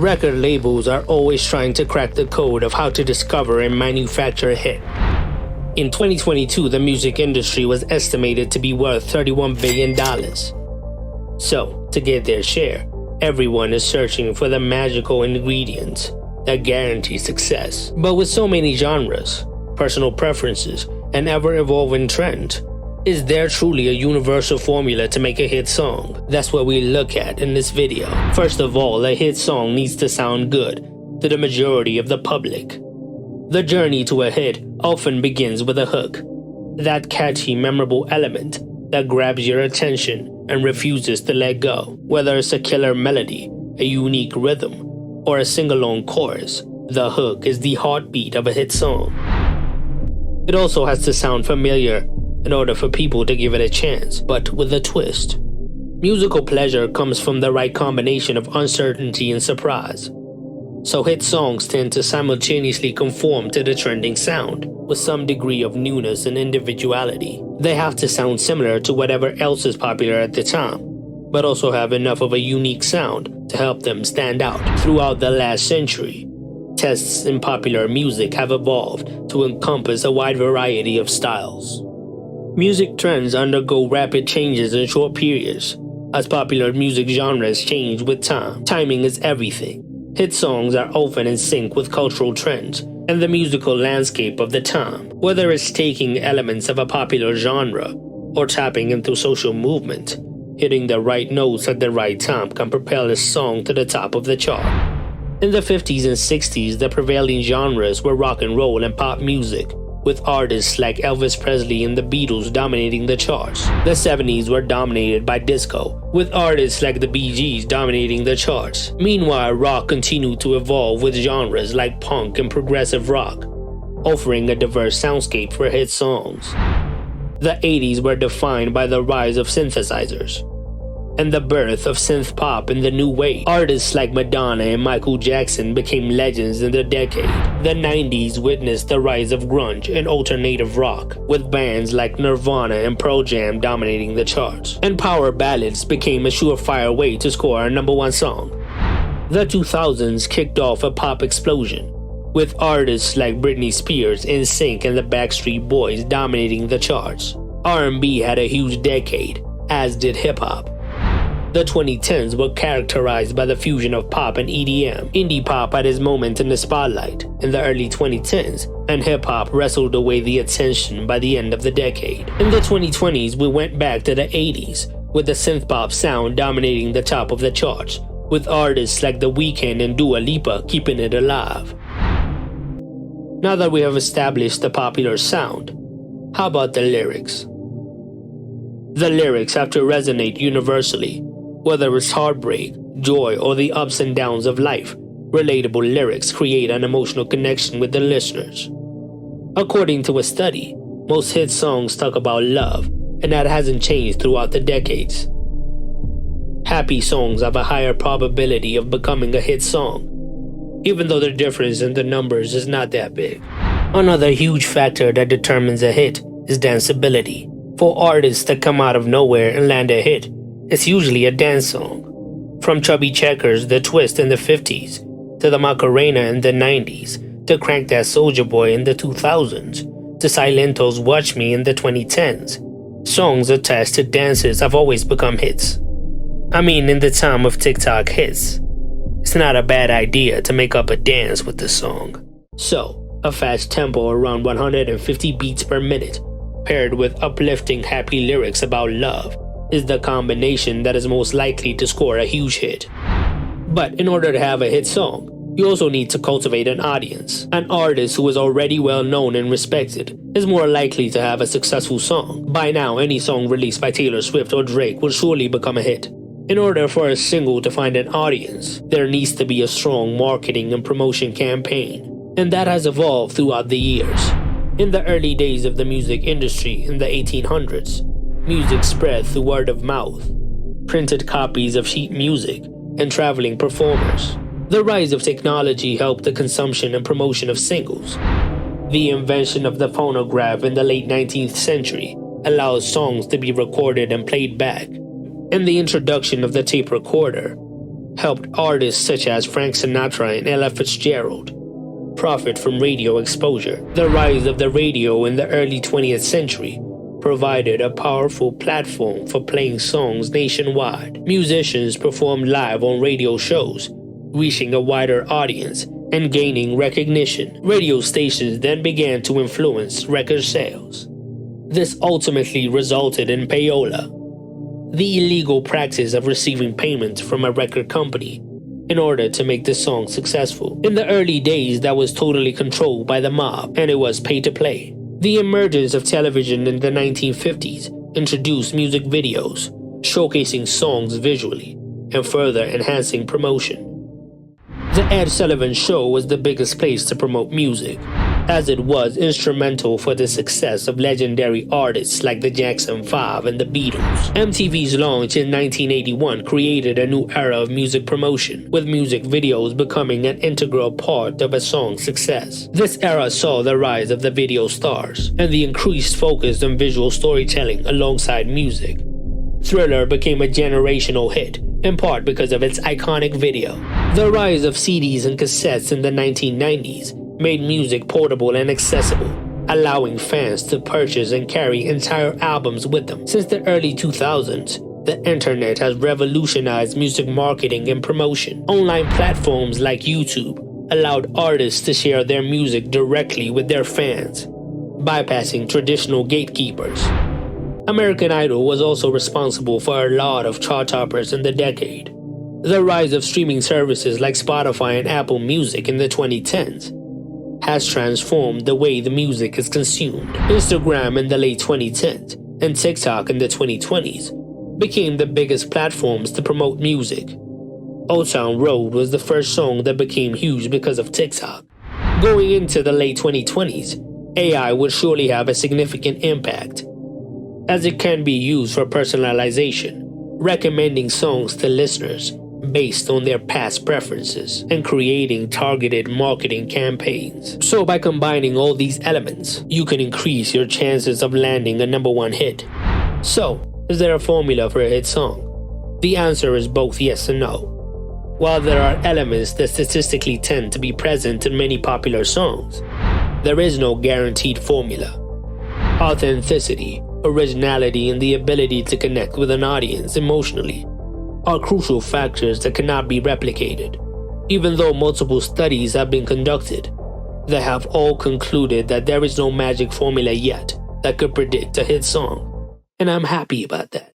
Record labels are always trying to crack the code of how to discover and manufacture a hit. In 2022, the music industry was estimated to be worth $31 billion. So, to get their share, everyone is searching for the magical ingredients that guarantee success. But with so many genres, personal preferences, and ever-evolving trends, is there truly a universal formula to make a hit song? That's what we look at in this video. First of all, a hit song needs to sound good to the majority of the public. The journey to a hit often begins with a hook, that catchy, memorable element that grabs your attention and refuses to let go. Whether it's a killer melody, a unique rhythm, or a sing-along chorus, the hook is the heartbeat of a hit song. It also has to sound familiar in order for people to give it a chance, but with a twist. Musical pleasure comes from the right combination of uncertainty and surprise. So hit songs tend to simultaneously conform to the trending sound, with some degree of newness and individuality. They have to sound similar to whatever else is popular at the time, but also have enough of a unique sound to help them stand out. Throughout the last century, tastes in popular music have evolved to encompass a wide variety of styles. Music trends undergo rapid changes in short periods, as popular music genres change with time. Timing is everything. Hit songs are often in sync with cultural trends and the musical landscape of the time. Whether it's taking elements of a popular genre or tapping into social movement, hitting the right notes at the right time can propel a song to the top of the chart. In the 50s and 60s, the prevailing genres were rock and roll and pop music, with artists like Elvis Presley and the Beatles dominating the charts. The 70s were dominated by disco, with artists like the Bee Gees dominating the charts. Meanwhile, rock continued to evolve with genres like punk and progressive rock, offering a diverse soundscape for hit songs. The 80s were defined by the rise of synthesizers and the birth of synth pop in the new wave. Artists like Madonna and Michael Jackson became legends in the decade. The 90s witnessed the rise of grunge and alternative rock, with bands like Nirvana and Pearl Jam dominating the charts. And power ballads became a surefire way to score a #1 song. The 2000s kicked off a pop explosion, with artists like Britney Spears, NSYNC, and the Backstreet Boys dominating the charts. R&B had a huge decade, as did hip-hop. The 2010s were characterized by the fusion of pop and EDM. Indie pop had its moment in the spotlight in the early 2010s, and hip-hop wrestled away the attention by the end of the decade. In the 2020s, we went back to the 80s, with the synth-pop sound dominating the top of the charts, with artists like The Weeknd and Dua Lipa keeping it alive. Now that we have established the popular sound, how about the lyrics? The lyrics have to resonate universally. Whether it's heartbreak, joy, or the ups and downs of life, relatable lyrics create an emotional connection with the listeners. According to a study, most hit songs talk about love, and that hasn't changed throughout the decades. Happy songs have a higher probability of becoming a hit song, even though the difference in the numbers is not that big. Another huge factor that determines a hit is danceability. For artists that come out of nowhere and land a hit, it's usually a dance song. From Chubby Checkers, The Twist in the 50s, to the Macarena in the 90s, to Crank That Soulja Boy in the 2000s, to Silento's Watch Me in the 2010s, songs attached to dances have always become hits. I mean, in the time of TikTok hits, it's not a bad idea to make up a dance with the song. So, a fast tempo around 150 beats per minute, paired with uplifting, happy lyrics about love, is the combination that is most likely to score a huge hit. But in order to have a hit song, you also need to cultivate an audience. An artist who is already well known and respected is more likely to have a successful song. By now, any song released by Taylor Swift or Drake will surely become a hit. In order for a single to find an audience, there needs to be a strong marketing and promotion campaign, and that has evolved throughout the years. In the early days of the music industry in the 1800s, music spread through word of mouth, printed copies of sheet music, and traveling performers. The rise of technology helped the consumption and promotion of singles. The invention of the phonograph in the late 19th century allowed songs to be recorded and played back, and the introduction of the tape recorder helped artists such as Frank Sinatra and Ella Fitzgerald profit from radio exposure. The rise of the radio in the early 20th century provided a powerful platform for playing songs nationwide. Musicians performed live on radio shows, reaching a wider audience and gaining recognition. Radio stations then began to influence record sales. This ultimately resulted in payola, the illegal practice of receiving payments from a record company in order to make the song successful. In the early days, that was totally controlled by the mob, and it was pay to play. The emergence of television in the 1950s introduced music videos, showcasing songs visually and further enhancing promotion. The Ed Sullivan Show was the biggest place to promote music, as it was instrumental for the success of legendary artists like the Jackson 5 and the Beatles. MTV's launch in 1981 created a new era of music promotion, with music videos becoming an integral part of a song's success. This era saw the rise of the video stars and the increased focus on visual storytelling alongside music. Thriller became a generational hit, in part because of its iconic video. The rise of CDs and cassettes in the 1990s made music portable and accessible, allowing fans to purchase and carry entire albums with them. Since the early 2000s, the internet has revolutionized music marketing and promotion. Online platforms like YouTube allowed artists to share their music directly with their fans, bypassing traditional gatekeepers. American Idol was also responsible for a lot of chart toppers in the decade. The rise of streaming services like Spotify and Apple Music in the 2010s has transformed the way the music is consumed. Instagram in the late 2010s and TikTok in the 2020s became the biggest platforms to promote music. Old Town Road was the first song that became huge because of TikTok. Going into the late 2020s, AI would surely have a significant impact, as it can be used for personalization, recommending songs to listeners based on their past preferences, and creating targeted marketing campaigns. So by combining all these elements, you can increase your chances of landing a #1 hit. So, is there a formula for a hit song? The answer is both yes and no. While there are elements that statistically tend to be present in many popular songs, there is no guaranteed formula. Authenticity, originality, and the ability to connect with an audience emotionally are crucial factors that cannot be replicated. Even though multiple studies have been conducted, they have all concluded that there is no magic formula yet that could predict a hit song, and I'm happy about that.